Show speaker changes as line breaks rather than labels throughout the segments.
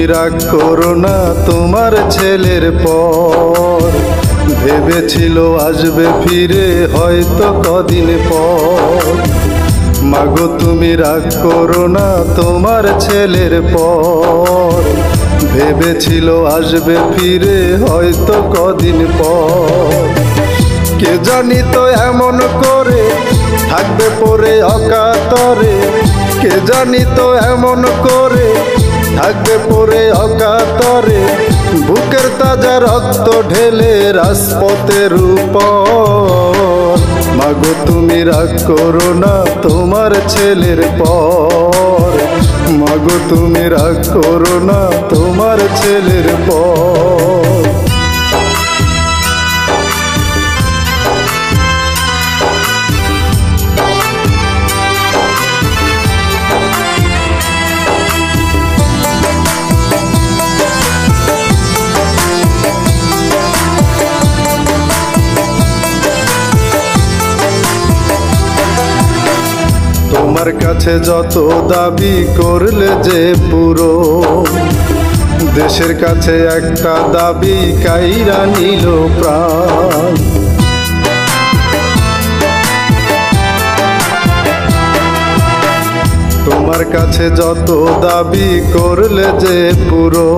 তুমি রাগ করো না তোমার ছেলের পর, ভেবেছিল আসবে ফিরে হয়তো কদিন পর। মাগো তুমি রাগ করো না তোমার ছেলের পর, ভেবেছিল আসবে ফিরে হয়তো কদিন পর। কে জানি তো এমন করে থাকবে পরে অকাতরে, কে জানি তো এমন করে থাকবে পরে অকাতরে, বুকের তাজা রক্ত ঢেলে রাজপথের উপর। মাগো তুমি রাগ করো না তোমার ছেলের পর, মাগো তুমি রাগ করো না তোমার ছেলের পর। তোমার কাছে যত দাবি করলে যে পুরো, দেশের কাছে একটা দাবি কাইরা নিল প্রাণ। তোমার কাছে যত দাবি করলে যে পুরো,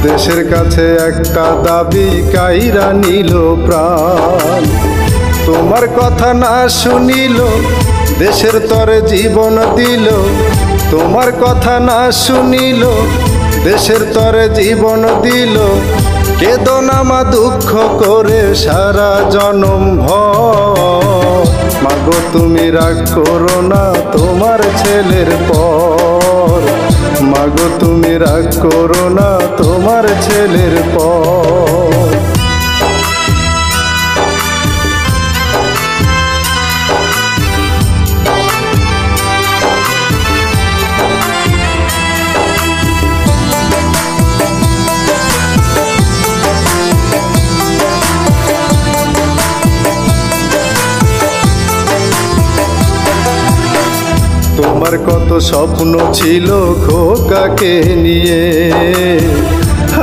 দেশের কাছে একটা দাবি কাইরা নিল প্রাণ। তোমার কথা না শুনিল দেশের তরে জীবন দিল, তোমার কথা না শুনিল দেশের তরে জীবন দিল। কেঁদো না মা দুঃখ করে সারা জনম ভর, মাগো তুমি রাগ করো না তোমার ছেলের পর, মাগো তুমি রাগ করো না তোমার ছেলের পর। তোমার কত স্বপ্ন ছিল খোকাকে নিয়ে,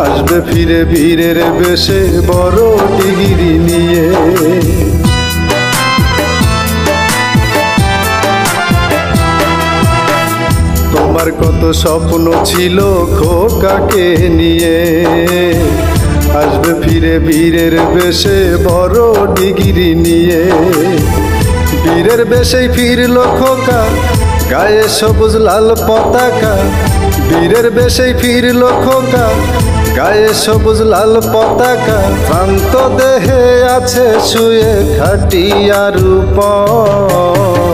আসবে ফিরে বীরের বেশে বড় ডিগ্রি নিয়ে। তোমার কত স্বপ্ন ছিল খোকাকে নিয়ে, আসবে ফিরে বীরের বেশে বড় ডিগ্রি নিয়ে। বীরের বেশেই ফিরল খোকা গায়ে সবুজ লাল পতাকা, বীরের বেশেই ফিরল খোকা গায়ে সবুজ লাল পতাকা। ক্লান্ত দেহে আছে শুয়ে খাটিয়ার উপর,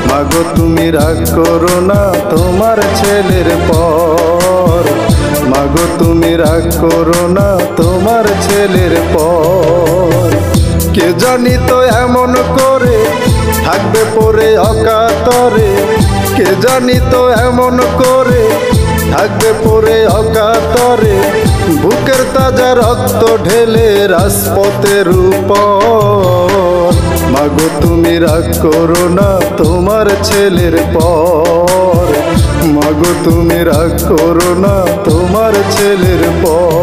মাগো তুমি রাগ করো না তোমার ছেলের পর, মাগো তুমি রাগ করো না তোমার ছেলের পর। কে জানি তো এমন করে থাকবে পরে অকাতরে, কে জানি তো এমন করে থাকবে পরে অকাতরে, বুকের তাজা রক্ত ঢেলে রাজপথের উপর। মাগো তুমি রাগ করো না তোমার ছেলের পর, মাগো তুমি রাগ করো না তোমার ছেলের পর।